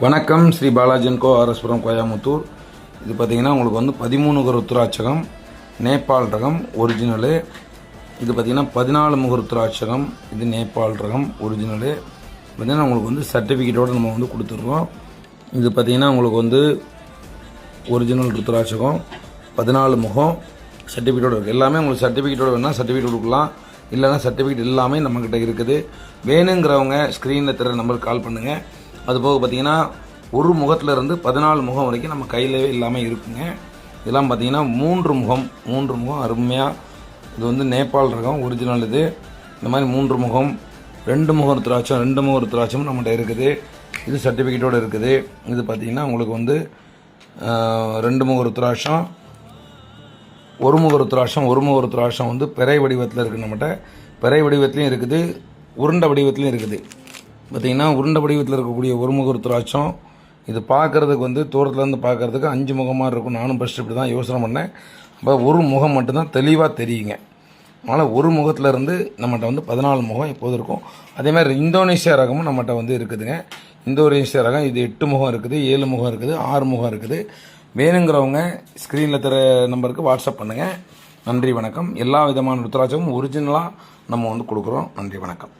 வணக்கம். ஸ்ரீ பாலாஜன் கோ ஆர்எஸ்புரம் கோயமுத்தூர். இது பார்த்திங்கன்னா உங்களுக்கு வந்து 13 முக ருத்ராட்சகம் நேபாள் ரகம் ஒரிஜினலு. இது பார்த்திங்கன்னா 14 முக ருத்ராட்சகம், இது நேபாள் ரகம் ஒரிஜினலு. பார்த்திங்கன்னா உங்களுக்கு வந்து சர்டிஃபிகேட்டோடு நம்ம வந்து கொடுத்துட்றோம். இது பார்த்திங்கன்னா உங்களுக்கு வந்து ஒரிஜினல் ருத்ராட்சகம் 14 முகம் சர்டிஃபிகேட்டோடு இருக்குது. எல்லாமே உங்களுக்கு சர்டிஃபிகேட்டோடு வேணால் சர்டிஃபிகேட் கொடுக்கலாம், இல்லைனா சர்டிஃபிகேட் எல்லாமே நம்மக்கிட்ட இருக்குது. வேணுங்கிறவங்க ஸ்க்ரீனில் தர நம்பருக்கு கால் பண்ணுங்கள். அதுபோக பார்த்திங்கன்னா ஒரு முகத்துலேருந்து 14 முகம் வரைக்கும் நம்ம கையிலவே இல்லாமல் இருக்குங்க. இதெல்லாம் பார்த்திங்கன்னா 3 முகம் அருமையாக. இது வந்து நேபாள் ரகம் ஒரிஜினல். இது இந்த மாதிரி 3 முகம் 2 முக ருத்ராட்சம் நம்மகிட்ட இருக்குது. இது சர்டிஃபிகேட்டோடு இருக்குது. இது பார்த்திங்கன்னா உங்களுக்கு வந்து 2 முக ருத்ராட்சம், ஒரு முக ருத்ராட்சம் வந்து பிறை வடிவத்தில் இருக்குது. நம்மகிட்ட பிறை வடிவத்துலையும் இருக்குது, உருண்டை வடிவத்துலையும் இருக்குது. பார்த்திங்கன்னா உருண்டை வடிவத்தில் இருக்கக்கூடிய ஒரு முக ருத்ராட்சம் இது பார்க்குறதுக்கு வந்து தூரத்துலேருந்து பார்க்குறதுக்கு 5 முகமாக இருக்கும். நானும் ஃபஸ்ட்டு இப்படி தான் யோசனை பண்ணேன். அப்போ ஒரு முகம் மட்டும்தான் தெளிவாக தெரியுங்க. அதனால் ஒரு முகத்துலேருந்து நம்மகிட்ட வந்து 14 முகம் எப்போது இருக்கும். அதேமாதிரி இந்தோனேஷியா ரகமும் நம்மகிட்ட வந்து இருக்குதுங்க. இந்தோனேஷியா ரகம் இது 8 முகம் இருக்குது, 7 முகம் இருக்குது, 6 முகம் இருக்குது. வேணுங்கிறவங்க ஸ்க்ரீனில் தர நம்பருக்கு வாட்ஸ்அப் பண்ணுங்கள். நன்றி, வணக்கம். எல்லா விதமான ருத்ராட்சமும் ஒரிஜினலாக நம்ம வந்து கொடுக்குறோம். நன்றி, வணக்கம்.